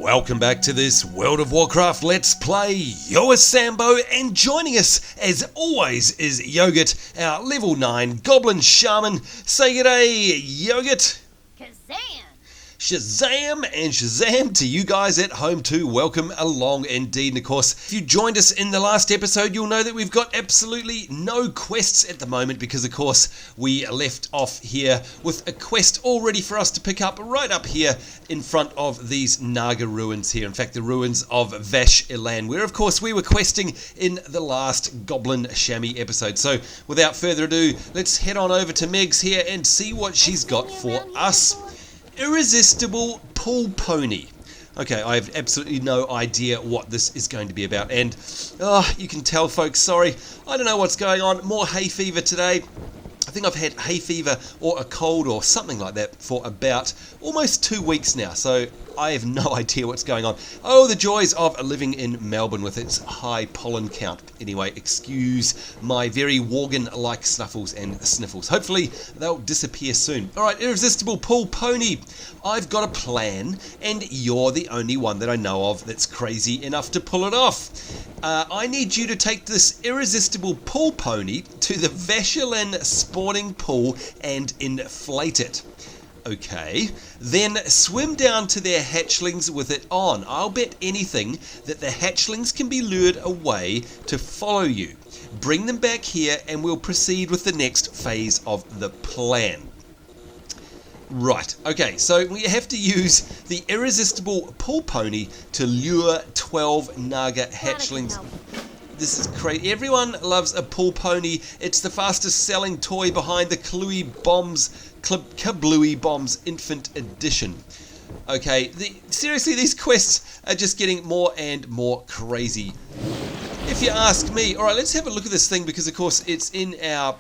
Welcome back to this World of Warcraft Let's Play. You're Sambo, and joining us as always is Yogurt, our level 9 Goblin Shaman. Say g'day, Yogurt. Kazam! Shazam and Shazam to you guys at home too. Welcome along indeed. And of course, if you joined us in the last episode, you'll know that we've got absolutely no quests at the moment because of course we left off here with a quest all ready for us to pick up right up here in front of these Naga ruins here. In fact, the ruins of Vashj'elan, where of course we were questing in the last Goblin Chamois episode. So without further ado, let's head on over to Megs here and see what she's got for us. Irresistible Pool Pony. Okay, I have absolutely no idea what this is going to be about, and you can tell, folks, sorry, I don't know what's going on. More hay fever today. I think I've had hay fever or a cold or something like that for about almost 2 weeks now, so I have no idea what's going on. Oh, the joys of living in Melbourne with its high pollen count. Anyway, excuse my very Worgen-like snuffles and sniffles. Hopefully, they'll disappear soon. Alright, Irresistible Pool Pony. I've got a plan, and you're the only one that I know of that's crazy enough to pull it off. I need you to take this Irresistible Pool Pony to the Vashj'elan Spawning Pool and inflate it. Okay, then swim down to their hatchlings with it on. I'll bet anything that the hatchlings can be lured away to follow you. Bring them back here and we'll proceed with the next phase of the plan. Right, okay, so we have to use the Irresistible Pool Pony to lure 12 Naga Hatchlings. This is crazy. Everyone loves a pool pony. It's the fastest selling toy behind the Kablooey Bombs Infant Edition. Okay, seriously, these quests are just getting more and more crazy, if you ask me. Alright, let's have a look at this thing because, of course, it's in our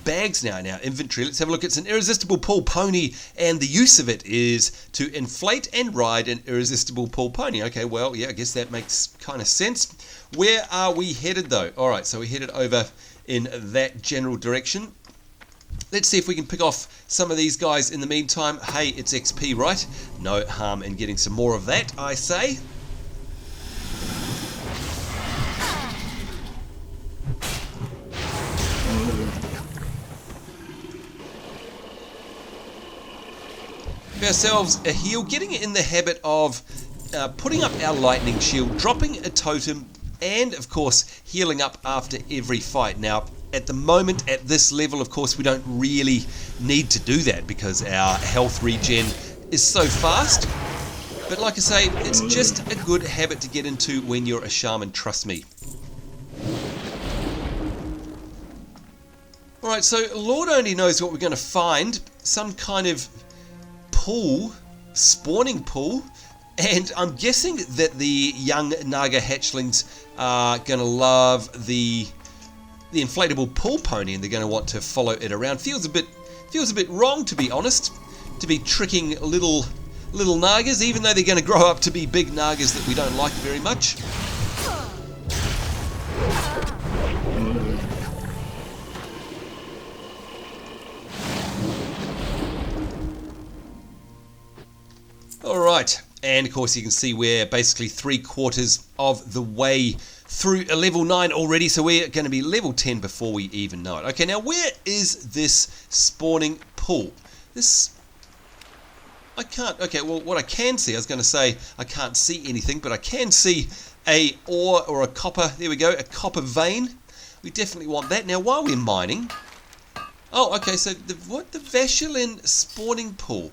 bags now, in our inventory. Let's have a look. It's an Irresistible Pool Pony, and the use of it is to inflate and ride an Irresistible Pool Pony. Okay, well, yeah, I guess that makes kind of sense. Where are we headed, though? Alright, so we're headed over in that general direction. Let's see if we can pick off some of these guys in the meantime. Hey, it's XP, right? No harm in getting some more of that, I say. Give ourselves a heal, getting in the habit of putting up our lightning shield, dropping a totem, and of course healing up after every fight. Now at the moment, at this level, of course, we don't really need to do that because our health regen is so fast. But like I say, it's just a good habit to get into when you're a shaman, trust me. Alright, so Lord only knows what we're going to find. Some kind of pool, spawning pool. And I'm guessing that the young Naga Hatchlings are going to love the inflatable pool pony, and they're going to want to follow it around. Feels a bit wrong, to be honest, to be tricking little Nagas, even though they're going to grow up to be big Nagas that we don't like very much. Alright, and of course you can see we're basically 3/4 of the way through a level 9 already, so we're going to be level 10 before we even know it. Okay, now where is this spawning pool? I can't, okay, well what I can see, I was going to say I can't see anything, but I can see a ore or a copper, there we go, a copper vein. We definitely want that. Now while we're mining, oh okay, so the Vashj'elan Spawning Pool.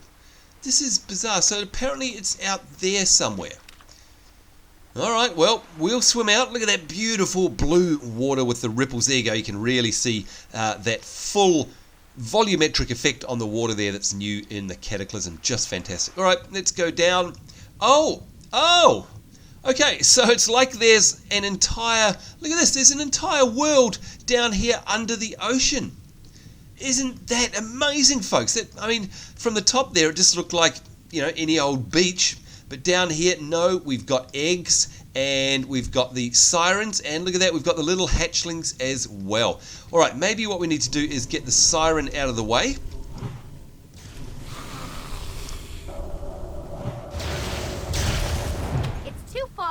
This is bizarre, so apparently it's out there somewhere. Alright, well, we'll swim out. Look at that beautiful blue water with the ripples. There you go. You can really see that full volumetric effect on the water there that's new in the Cataclysm. Just fantastic. Alright, let's go down. Oh! Okay, so it's like there's an entire... Look at this. There's an entire world down here under the ocean. Isn't that amazing, folks? I mean, from the top there, it just looked like, you know, any old beach. But down here, no, we've got eggs and we've got the sirens, and look at that, we've got the little hatchlings as well. All right, maybe what we need to do is get the siren out of the way.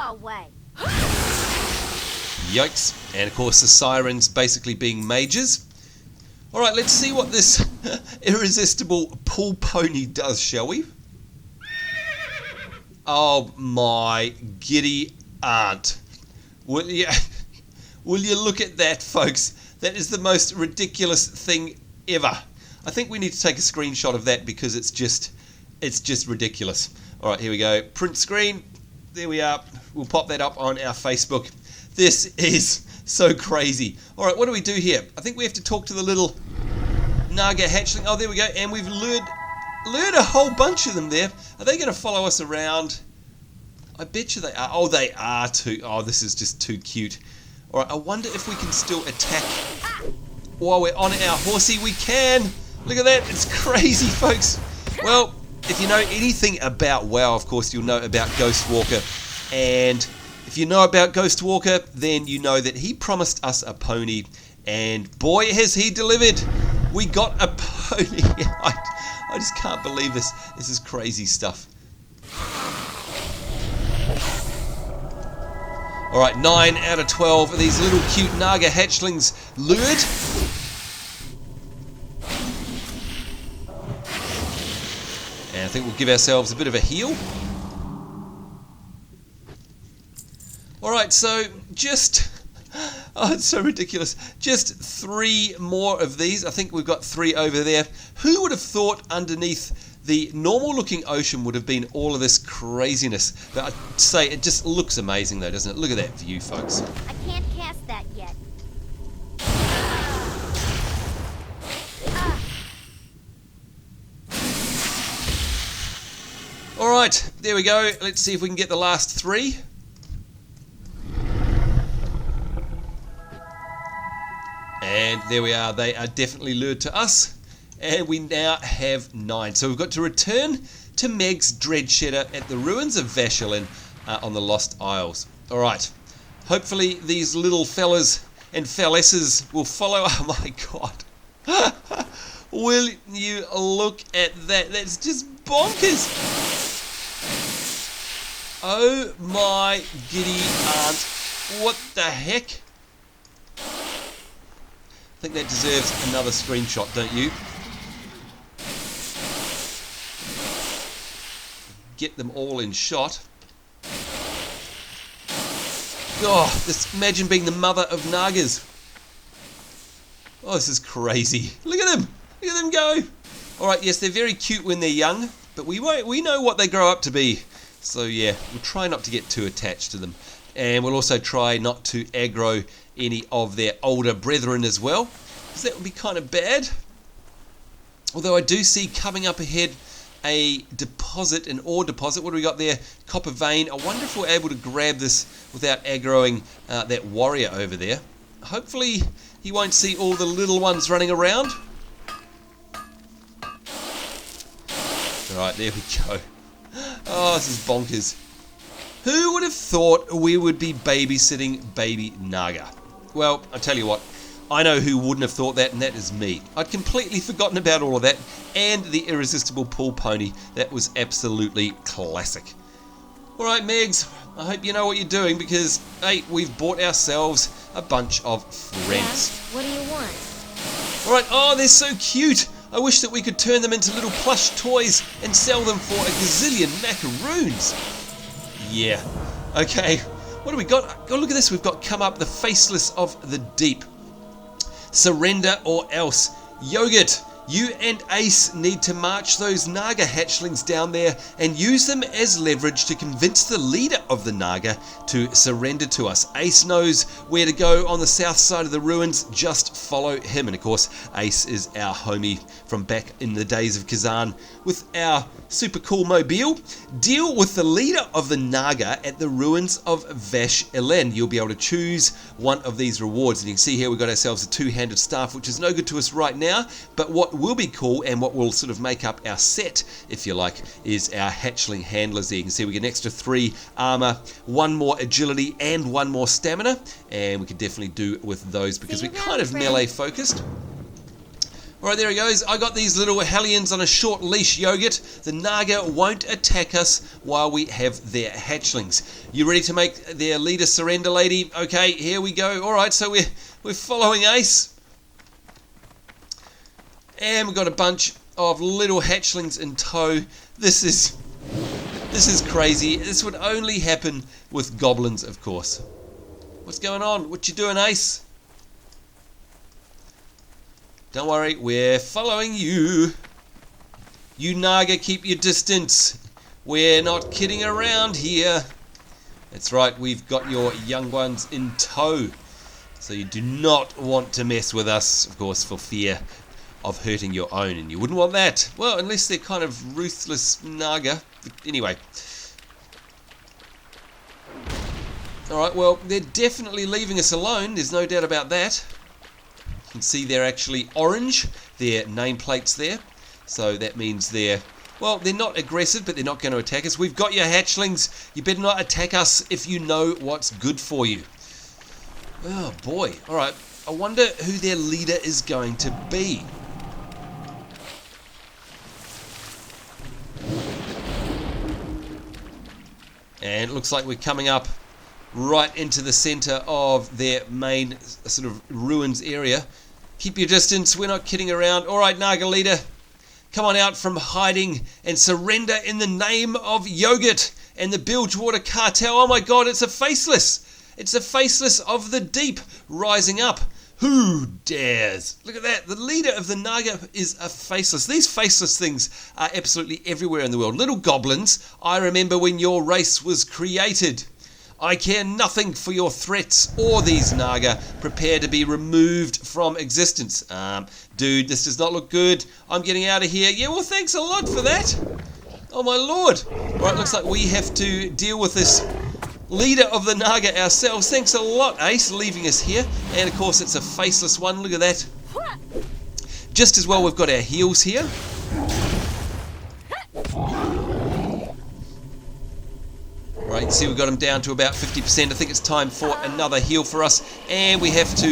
Go away. Yikes. And of course the sirens basically being mages. Alright, let's see what this Irresistible Pool Pony does, shall we? Oh my giddy aunt. Will you look at that, folks? That is the most ridiculous thing ever. I think we need to take a screenshot of that because it's just ridiculous. Alright, here we go. Print screen. There we are. We'll pop that up on our Facebook. This is so crazy. Alright, what do we do here? I think we have to talk to the little Naga Hatchling. Oh, there we go. And we've lured a whole bunch of them there. Are they going to follow us around? I bet you they are. Oh, they are too. Oh, this is just too cute. Alright, I wonder if we can still attack while we're on our horsey. We can. Look at that. It's crazy, folks. Well, if you know anything about WoW, of course, you'll know about Ghost Walker. And if you know about Ghost Walker, then you know that he promised us a pony. And boy, has he delivered. We got a pony. I just can't believe this. This is crazy stuff. Alright, 9 out of 12 of these little cute Naga Hatchlings lured. And I think we'll give ourselves a bit of a heal. Alright, so just... Oh, it's so ridiculous. Just 3 more of these. I think we've got 3 over there. Who would have thought underneath the normal looking ocean would have been all of this craziness? But I'd say it just looks amazing though, doesn't it? Look at that view, folks. I can't cast that yet. Alright, there we go. Let's see if we can get the last 3. And there we are. They are definitely lured to us. And we now have 9. So we've got to return to Meg's Dreadshedder at the ruins of Vashj'elan on the Lost Isles. Alright. Hopefully these little fellas and fellesses will follow. Oh my god. Will you look at that? That's just bonkers. Oh my giddy aunt. What the heck? I think that deserves another screenshot, don't you? Get them all in shot. Oh, imagine being the mother of Nagas. Oh, this is crazy. Look at them. Look at them go. Alright, yes, they're very cute when they're young, but we know what they grow up to be. So yeah, we'll try not to get too attached to them. And we'll also try not to aggro any of their older brethren as well, because that would be kind of bad. Although I do see coming up ahead a deposit, an ore deposit. What do we got there? Copper vein. I wonder if we're able to grab this without aggroing that warrior over there. Hopefully he won't see all the little ones running around. Alright, there we go. Oh, this is bonkers. Who would have thought we would be babysitting baby Naga? Well, I'll tell you what, I know who wouldn't have thought that, and that is me. I'd completely forgotten about all of that, and the Irresistible Pool Pony. That was absolutely classic. Alright, Megs, I hope you know what you're doing, because, hey, we've bought ourselves a bunch of friends. Yeah, what do you want? Alright, oh, they're so cute! I wish that we could turn them into little plush toys and sell them for a gazillion macaroons. Yeah. Okay. What do we got? Oh, look at this. We've got come up the Faceless of the Deep. Surrender or else. Yogurt. You and Ace need to march those Naga Hatchlings down there and use them as leverage to convince the leader of the Naga to surrender to us. Ace knows where to go on the south side of the ruins. Just follow him. And of course, Ace is our homie from back in the days of Kazan with our super cool mobile. Deal with the leader of the Naga at the ruins of Vashj'elan. You'll be able to choose one of these rewards. And you can see here we've got ourselves a two-handed staff, which is no good to us right now. But what will be cool and what will sort of make up our set, if you like, is our hatchling handlers there. You can see we get an extra 3 armor, 1 more agility and 1 more stamina, and we can definitely do with those because we're kind of melee focused. Alright, there he goes. I got these little hellions on a short leash, Yogurt. The Naga won't attack us while we have their hatchlings. You ready to make their leader surrender, lady? Okay, here we go. Alright, so we're following Ace. And we've got a bunch of little hatchlings in tow. This is crazy. This would only happen with goblins, of course. What's going on? What you doing, Ace? Don't worry, we're following you. You Naga, keep your distance. We're not kidding around here. That's right, we've got your young ones in tow. So you do not want to mess with us, of course, for fear of hurting your own. And you wouldn't want that. Well, unless they're kind of ruthless Naga. Anyway. Alright, well, they're definitely leaving us alone. There's no doubt about that. You can see they're actually orange, their nameplates there. So that means they're not aggressive, but they're not going to attack us. We've got your hatchlings. You better not attack us if you know what's good for you. Oh boy. Alright, I wonder who their leader is going to be. And it looks like we're coming up right into the center of their main sort of ruins area. Keep your distance, we're not kidding around. Alright, Naga leader, come on out from hiding and surrender in the name of Yogurt and the Bilgewater Cartel. Oh my god, it's a Faceless! It's a Faceless of the deep rising up. Who dares? Look at that, the leader of the Naga is a Faceless. These Faceless things are absolutely everywhere in the world. Little goblins, I remember when your race was created. I care nothing for your threats or these Naga. Prepare to be removed from existence. Dude, this does not look good. I'm getting out of here. Yeah, well, thanks a lot for that. Oh, my lord. Right, looks like we have to deal with this leader of the Naga ourselves. Thanks a lot, Ace, leaving us here. And, of course, it's a Faceless one. Look at that. Just as well we've got our heals here. Right, you see we've got him down to about 50%. I think it's time for another heal for us. And we have to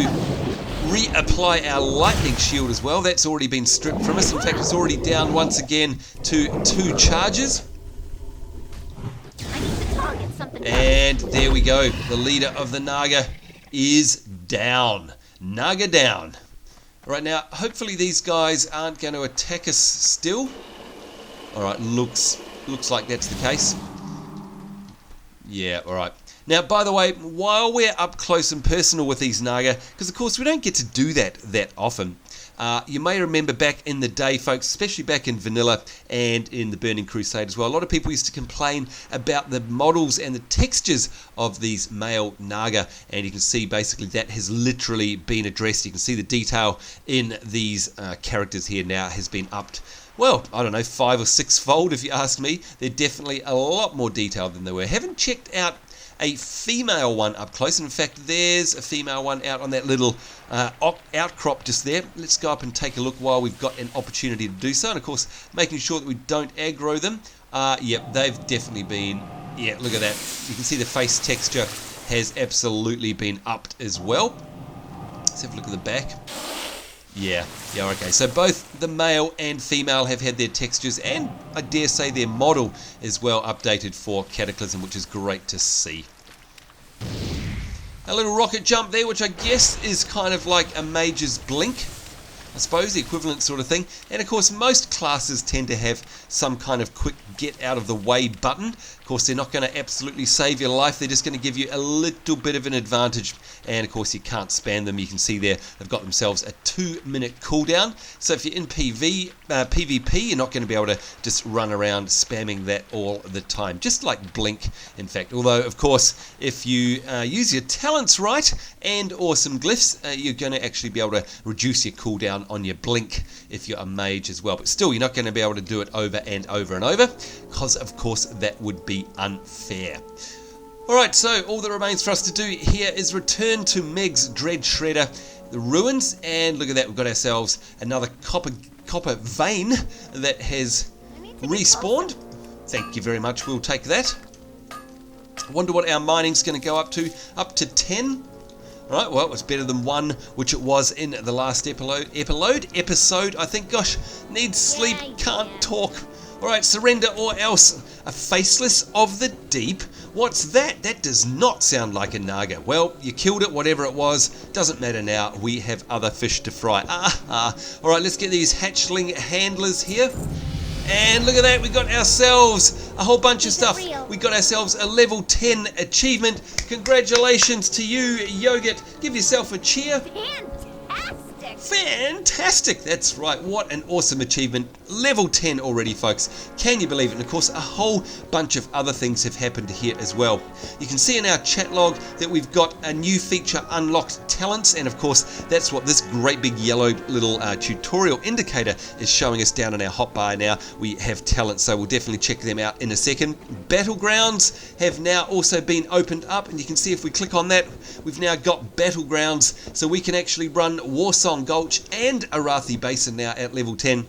reapply our lightning shield as well. That's already been stripped from us. In fact, it's already down once again to 2 charges. And there we go. The leader of the Naga is down. Naga down. Right now, hopefully these guys aren't going to attack us still. Alright, looks like that's the case. Yeah, alright. Now, by the way, while we're up close and personal with these Naga, because of course we don't get to do that often, you may remember back in the day, folks, especially back in Vanilla and in the Burning Crusade as well, a lot of people used to complain about the models and the textures of these male Naga, and you can see basically that has literally been addressed. You can see the detail in these characters here now has been upped. Well, I don't know, 5 or 6-fold if you ask me. They're definitely a lot more detailed than they were. Haven't checked out a female one up close. In fact, there's a female one out on that little outcrop just there. Let's go up and take a look while we've got an opportunity to do so. And of course, making sure that we don't aggro them. Yep, they've definitely been... Yeah, look at that. You can see the face texture has absolutely been upped as well. Let's have a look at the back. Yeah, okay. So both the male and female have had their textures and I dare say their model is well updated for Cataclysm, which is great to see. A little rocket jump there, which I guess is kind of like a mage's blink, I suppose, the equivalent sort of thing. And of course, most classes tend to have some kind of quick get out of the way button. Of course, they're not going to absolutely save your life. They're just going to give you a little bit of an advantage. And of course, you can't spam them. You can see there, they've got themselves a 2-minute cooldown. So if you're in PvP, you're not going to be able to just run around spamming that all the time. Just like Blink, in fact. Although, of course, if you use your talents right and or some glyphs, you're going to actually be able to reduce your cooldown on your Blink if you're a mage as well. But still, you're not going to be able to do it over and over and over, because of course that would be unfair. Alright, so all that remains for us to do here is return to Meg's Dread Shredder, the ruins, and look at that, we've got ourselves another copper vein that has respawned. Thank you very much, we'll take that. I wonder what our mining's going to go up to 10. Alright, well, it's better than 1, which it was in the last episode, I think. Gosh, needs sleep, can't talk. Alright, surrender or else. A Faceless of the Deep? What's that? That does not sound like a Naga. Well, you killed it, whatever it was. Doesn't matter now. We have other fish to fry. Alright, let's get these hatchling handlers here. And look at that, we got ourselves a whole bunch of stuff. We got ourselves a level 10 achievement. Congratulations to you, Yogurt. Give yourself a cheer. Fantastic! That's right, what an awesome achievement. Level 10 already, folks. Can you believe it? And of course, a whole bunch of other things have happened here as well. You can see in our chat log that we've got a new feature, Unlocked Talents, and of course, that's what this great big yellow little tutorial indicator is showing us down in our hotbar now. We have talents, so we'll definitely check them out in a second. Battlegrounds have now also been opened up, and you can see if we click on that, we've now got Battlegrounds, so we can actually run Warsong Gulch and Arathi Basin now at level 10.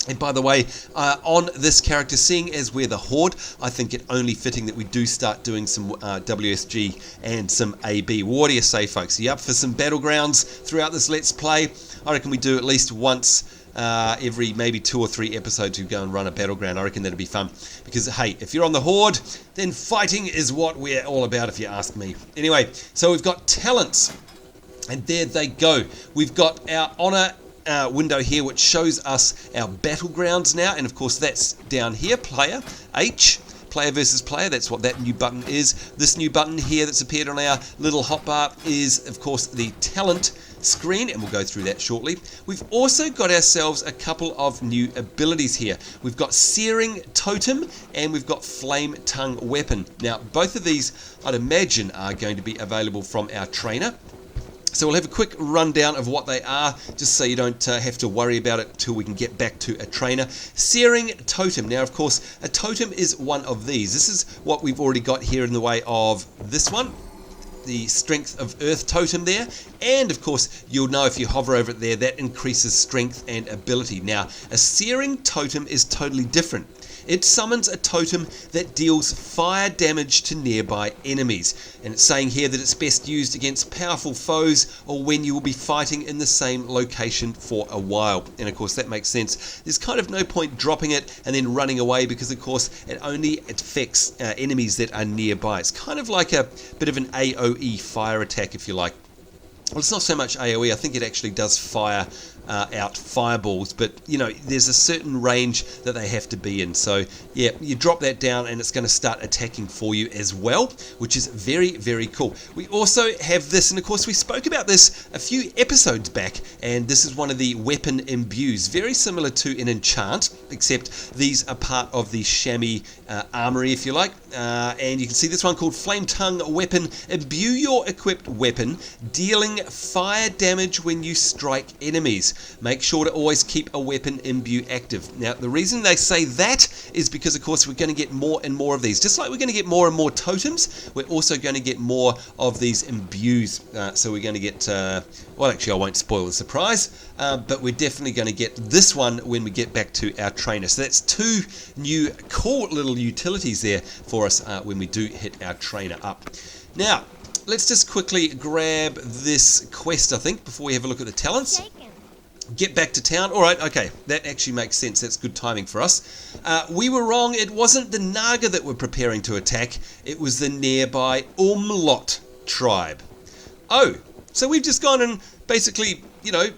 And by the way, on this character, seeing as we're the Horde, I think it only fitting that we do start doing some WSG and some AB. What do you say, folks? Are you up for some Battlegrounds throughout this Let's Play? I reckon we do at least once every maybe 2 or 3 episodes we go and run a Battleground. I reckon that'd be fun. Because, hey, if you're on the Horde, then fighting is what we're all about, if you ask me. Anyway, so we've got talents. And there they go. We've got our honor window here, which shows us our battlegrounds now, and of course that's down here, player H, player versus player. That's what that new button is. This new button here that's appeared on our little hotbar is of course the talent screen, and we'll go through that shortly. We've also got ourselves a couple of new abilities here. We've got Searing Totem and we've got Flame Tongue Weapon. Now both of these I'd imagine are going to be available from our trainer. So we'll have a quick rundown of what they are, just so you don't have to worry about it until we can get back to a trainer. Searing Totem. Now, of course, a totem is one of these. This is what we've already got here in the way of this one, the Strength of Earth totem there. And, of course, you'll know if you hover over it there, that increases strength and ability. Now, a Searing Totem is totally different. It summons a totem that deals fire damage to nearby enemies. And it's saying here that it's best used against powerful foes or when you will be fighting in the same location for a while. And of course that makes sense. There's kind of no point dropping it and then running away because of course it only affects enemies that are nearby. It's kind of like a bit of an AoE fire attack, if you like. Well, it's not so much AoE. I think it actually does fire out fireballs, but you know, there's a certain range that they have to be in. So yeah, you drop that down and it's going to start attacking for you as well, which is very, very cool. We also have this, and of course we spoke about this a few episodes back, and this is one of the weapon imbues, very similar to an enchant, except these are part of the chamois armory, if you like. And you can see this one called Flame Tongue Weapon. Imbue your equipped weapon, dealing fire damage when you strike enemies. Make sure to always keep a weapon imbue active. Now, the reason they say that is because, of course, we're going to get more and more of these. Just like we're going to get more and more totems, we're also going to get more of these imbues. So we're going to get, well, actually, I won't spoil the surprise, but we're definitely going to get this one when we get back to our trainer. So that's 2 new cool little utilities there for us when we do hit our trainer up. Now, let's just quickly grab this quest, I think, before we have a look at the talents. Get back to town. Alright, okay, that actually makes sense. That's good timing for us. We were wrong. It wasn't the Naga that were preparing to attack. It was the nearby Oomlot tribe. Oh, so we've just gone and basically, you know,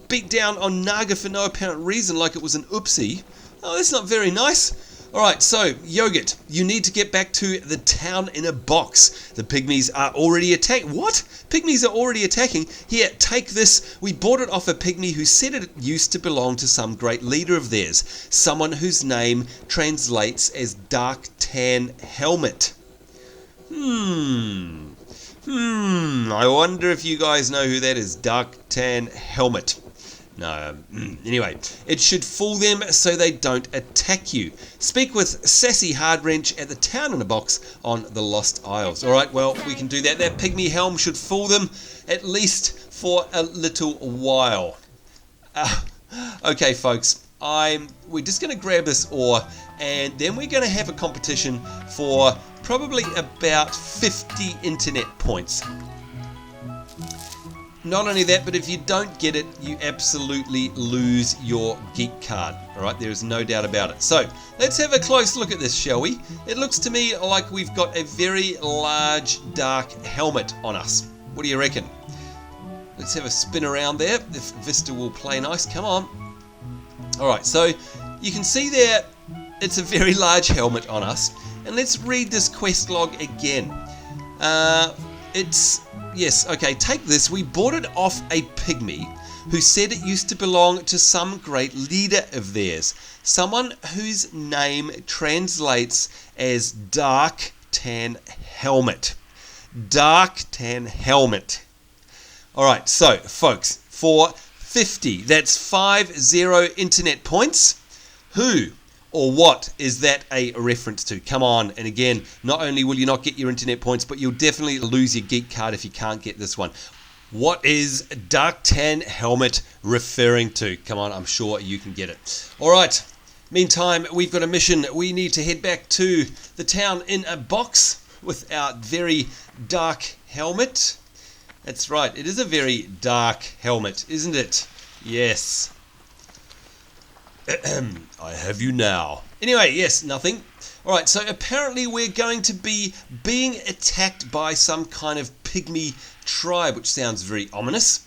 beat down on Naga for no apparent reason, like it was an oopsie. Oh, that's not very nice. Alright, so, Yogurt, you need to get back to the town in a box. The pygmies are already attacking. What? Pygmies are already attacking? Here, take this. We bought it off a pygmy who said it used to belong to some great leader of theirs. Someone whose name translates as Dark Tan Helmet. I wonder if you guys know who that is. Dark Tan Helmet. No, anyway, it should fool them so they don't attack you. Speak with Sassy Hardwrench at the town in a box on the Lost Isles. Alright, well, we can do that. That pygmy helm should fool them, at least for a little while. Okay, folks, we're just going to grab this ore, and then we're going to have a competition for probably about 50 internet points. Not only that, but if you don't get it, you absolutely lose your geek card. Alright, there is no doubt about it. So, let's have a close look at this, shall we? It looks to me like we've got a very large dark helmet on us. What do you reckon? Let's have a spin around there, if Vista will play nice. Come on. Alright, so you can see there, it's a very large helmet on us. And let's read this quest log again. Yes, okay, take this. We bought it off a pygmy who said it used to belong to some great leader of theirs. Someone whose name translates as Dark Tan Helmet. Dark Tan Helmet. Alright, so, folks, for 50, that's 50 internet points. Who or what is that a reference to? Come on, and again, not only will you not get your internet points, but you'll definitely lose your geek card if you can't get this one. What is Dark Tan Helmet referring to? Come on, I'm sure you can get it. Alright, meantime, we've got a mission. We need to head back to the town in a box with our very dark helmet. That's right, it is a very dark helmet, isn't it? Yes. I have you now. Anyway, yes, nothing. Alright, so apparently we're going to be being attacked by some kind of pygmy tribe, which sounds very ominous.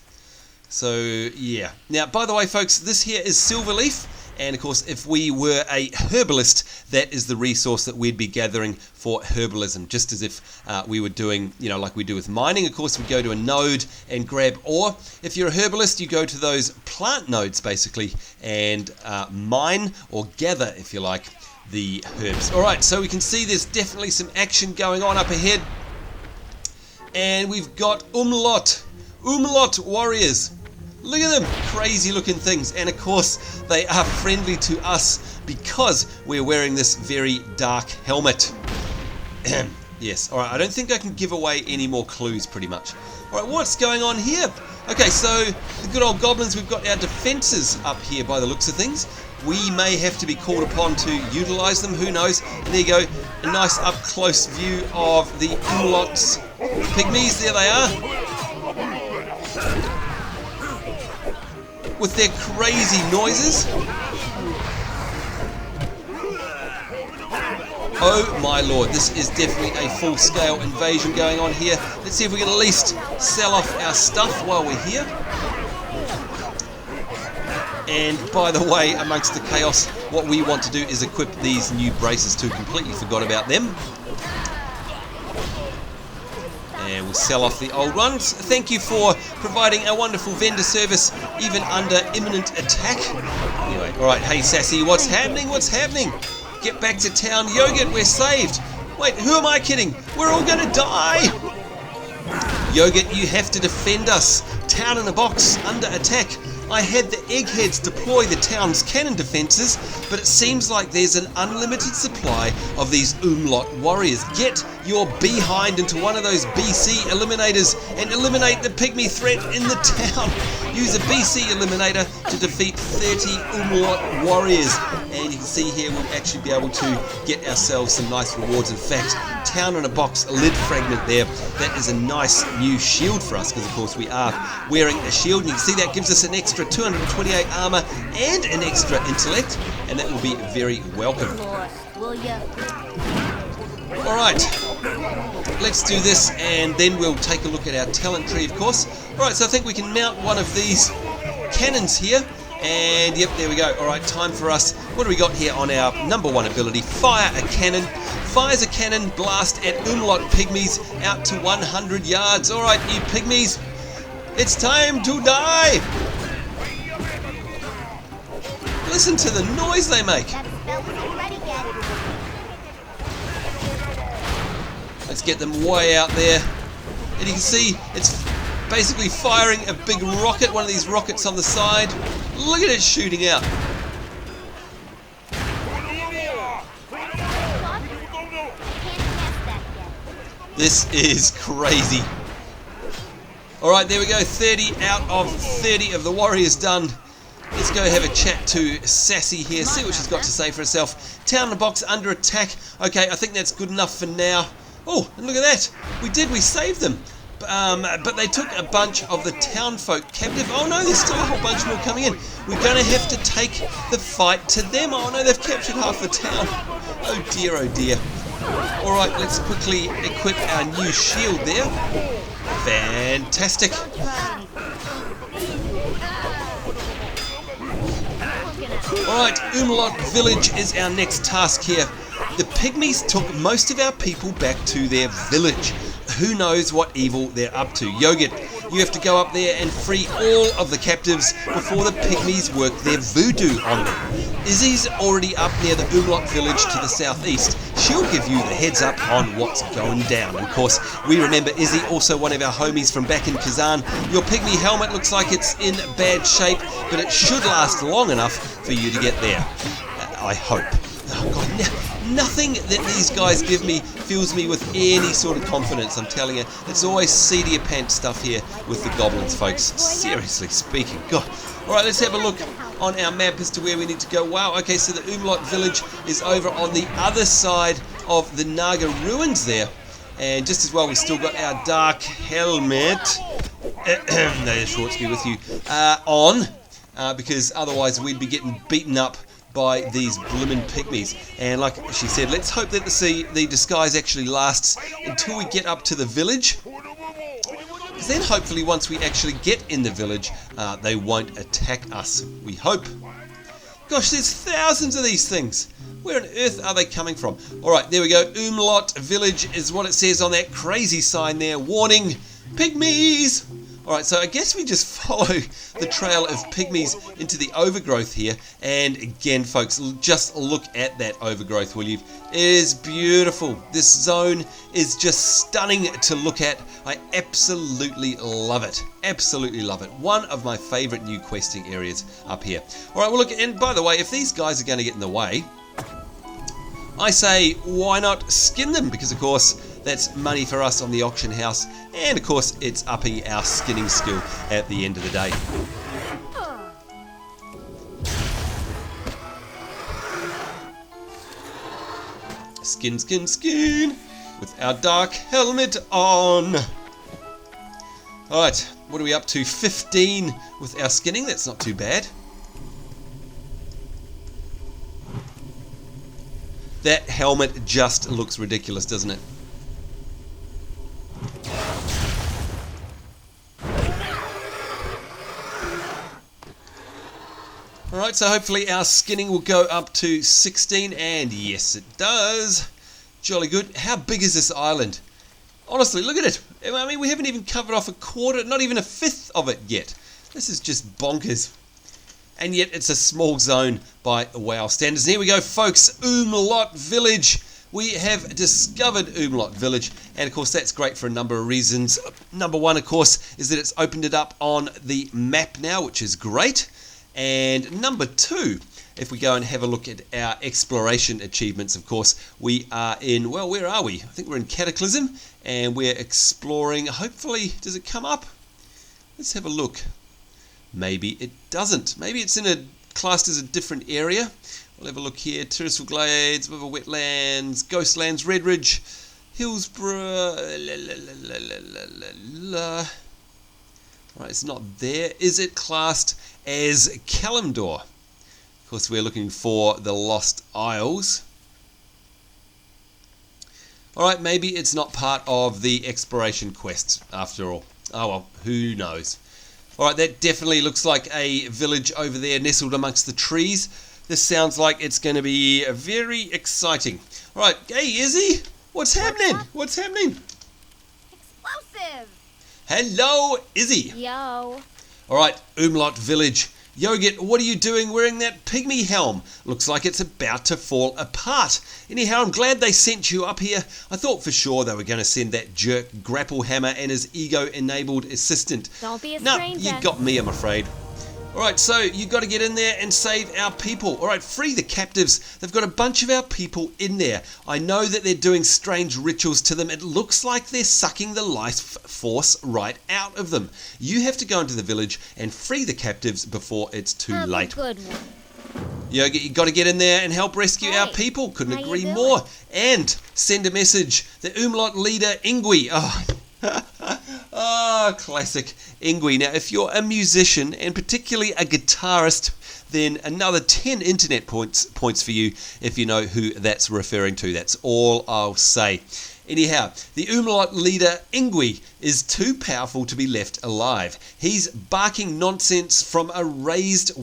So, yeah. Now, by the way, folks, this here is Silverleaf. And, of course, if we were a herbalist, that is the resource that we'd be gathering for herbalism. Just as if we were doing, you know, like we do with mining. Of course, we go to a node and grab ore. If you're a herbalist, you go to those plant nodes, basically, and mine or gather, if you like, the herbs. All right, so we can see there's definitely some action going on up ahead. And we've got Oomlot warriors. Look at them, crazy looking things, and of course they are friendly to us because we're wearing this very dark helmet. Yes, alright, I don't think I can give away any more clues pretty much. Alright, what's going on here? Okay, so the good old goblins, we've got our defences up here by the looks of things. We may have to be called upon to utilise them, who knows. And there you go, a nice up close view of the Oomlot's pygmies, there they are. With their crazy noises. Oh my lord, this is definitely a full-scale invasion going on here. Let's see if we can at least sell off our stuff while we're here. And by the way, amongst the chaos, what we want to do is equip these new braces too. Completely forgot about them. And we'll sell off the old ones. Thank you for providing a wonderful vendor service, even under imminent attack. Anyway, alright, hey Sassy, what's happening? What's happening? Get back to town, Yogurt, we're saved. Wait, who am I kidding? We're all gonna die. Yogurt, you have to defend us. Town in a box, under attack. I had the eggheads deploy the town's cannon defences, but it seems like there's an unlimited supply of these Oomlot warriors. Get your behind into one of those BC eliminators and eliminate the pygmy threat in the town. Use a BC eliminator to defeat 30 Oomlot warriors. And you can see here we'll actually be able to get ourselves some nice rewards. In fact, town in a box, a lid fragment there. That is a nice new shield for us because of course we are wearing a shield. And you can see that gives us an extra 228 armor and an extra intellect, and that will be very welcome. Alright, let's do this and then we'll take a look at our talent tree, of course. Alright, so I think we can mount one of these cannons here, and yep, there we go. Alright, time for us. What do we got here on our number one ability? Fire a cannon. Fires a cannon blast at Oomlot pygmies out to 100 yards. Alright, you pygmies, it's time to die! Listen to the noise they make. Let's get them way out there. And you can see it's basically firing a big rocket, one of these rockets on the side. Look at it shooting out. This is crazy. Alright, there we go. 30 out of 30 of the warriors done. Let's go have a chat to Sassy here, see what she's got to say for herself. Town in a box under attack. Okay, I think that's good enough for now. Oh, and look at that. We saved them. but they took a bunch of the townfolk captive. Oh no, there's still a whole bunch more coming in. We're going to have to take the fight to them. Oh no, they've captured half the town. Oh dear, oh dear. Alright, let's quickly equip our new shield there. Fantastic. Alright, Oomlot Village is our next task here. The pygmies took most of our people back to their village. Who knows what evil they're up to? Yogurt, you have to go up there and free all of the captives before the pygmies work their voodoo on them. Izzy's already up near the Oomlot village to the southeast. She'll give you the heads up on what's going down. And of course, we remember Izzy, also one of our homies from back in Kazan. Your pygmy helmet looks like it's in bad shape, but it should last long enough for you to get there. I hope. Oh God, nothing that these guys give me fills me with any sort of confidence, I'm telling you. It's always seedy pants stuff here with the goblins, folks. Seriously speaking, God. Alright, let's have a look on our map as to where we need to go. Wow, okay, so the Oomlot village is over on the other side of the Naga ruins there. And just as well, we've still got our dark helmet. No, Schwartz be with you. On, because otherwise we'd be getting beaten up by these bloomin' pygmies. And like she said, let's hope that the disguise actually lasts until we get up to the village. Because then hopefully once we actually get in the village, they won't attack us. We hope. Gosh, there's thousands of these things. Where on earth are they coming from? Alright, there we go. Oomlot village is what it says on that crazy sign there. Warning, pygmies! Alright, so I guess we just follow the trail of pygmies into the overgrowth here. And again, folks, just look at that overgrowth, will you? It is beautiful. This zone is just stunning to look at. I absolutely love it. Absolutely love it. One of my favourite new questing areas up here. Alright, well look, and by the way, if these guys are going to get in the way, I say, why not skin them? Because, of course, that's money for us on the auction house. And, of course, it's upping our skinning skill at the end of the day. Skin, skin, skin. With our dark helmet on. Alright, what are we up to? 15 with our skinning. That's not too bad. That helmet just looks ridiculous, doesn't it? Alright, so hopefully our skinning will go up to 16, and yes it does. Jolly good. How big is this island? Honestly, look at it. I mean, we haven't even covered off a quarter, not even a fifth of it yet. This is just bonkers. And yet it's a small zone by WoW standards. And here we go, folks. Oomlot Village. We have discovered Oomlot Village. And of course, that's great for a number of reasons. Number one, of course, is that it's opened it up on the map now, which is great. And number two, if we go and have a look at our exploration achievements, of course, we are in, well, where are we? I think we're in Cataclysm. And we're exploring, hopefully, does it come up? Let's have a look. Maybe it doesn't. Maybe it's in a classed as a different area. We'll have a look here. Terrestrial Glades, River Wetlands, Ghostlands, Redridge, Hillsborough. Right, it's not there. Is it classed as Kalimdor? Of course, we're looking for the Lost Isles. Alright, maybe it's not part of the exploration quest after all. Oh well, who knows. Alright, that definitely looks like a village over there nestled amongst the trees. This sounds like it's going to be very exciting. Alright, hey Izzy, what's happening? What's happening? Explosive! Hello, Izzy. Yo. Alright, Oomlot Village. Yogurt, what are you doing wearing that pygmy helm? Looks like it's about to fall apart. Anyhow, I'm glad they sent you up here. I thought for sure they were going to send that jerk Grapplehammer and his ego-enabled assistant. Don't be a No, stranger. you got me, I'm afraid. Alright, so you got to get in there and save our people. Alright, free the captives. They've got a bunch of our people in there. I know that they're doing strange rituals to them. It looks like they're sucking the life force right out of them. You have to go into the village and free the captives before it's too Have late. a good one. You got to get in there and help rescue our Hey, people. Couldn't how you agree doing? more. And send a message. The Oomlot leader, Ingui. Oh. Classic Ingui. Now, if you're a musician, and particularly a guitarist, then another 10 internet points for you if you know who that's referring to. That's all I'll say. Anyhow, the Oomlot leader Ingui is too powerful to be left alive. He's barking nonsense from the raised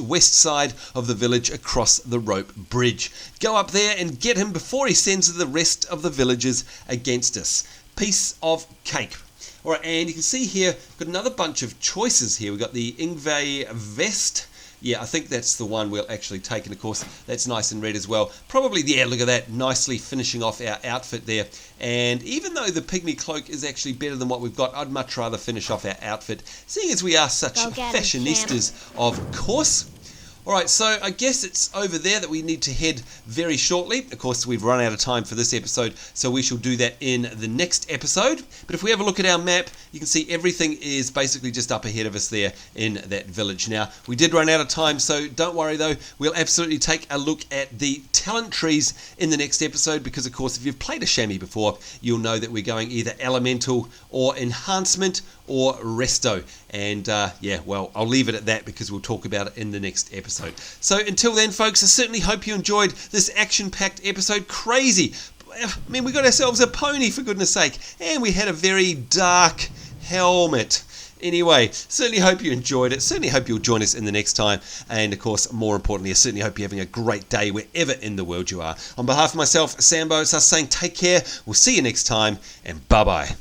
west side of the village across the rope bridge. Go up there and get him before he sends the rest of the villagers against us. Piece of cake. All right, and you can see here, we've got another bunch of choices here. We've got the Ingve vest. Yeah, I think that's the one we'll actually take, and of course, that's nice and red as well. Probably, yeah, look at that, nicely finishing off our outfit there. And even though the pygmy cloak is actually better than what we've got, I'd much rather finish off our outfit, seeing as we are such fashionistas, of course. All right, so I guess it's over there that we need to head very shortly. Of course, we've run out of time for this episode, so we shall do that in the next episode. But if we have a look at our map, you can see everything is basically just up ahead of us there in that village. Now, we did run out of time, so don't worry though. We'll absolutely take a look at the talent trees in the next episode, because of course, if you've played a chamois before, you'll know that we're going either elemental or enhancement or resto. And yeah, well, I'll leave it at that because we'll talk about it in the next episode. So until then, folks, I certainly hope you enjoyed this action-packed episode. Crazy. I mean, we got ourselves a pony, for goodness sake, and we had a very dark helmet. Anyway, certainly hope you enjoyed it. Certainly hope you'll join us in the next time. And of course, more importantly, I certainly hope you're having a great day wherever in the world you are. On behalf of myself, Sambonz, us saying take care. We'll see you next time, and bye-bye.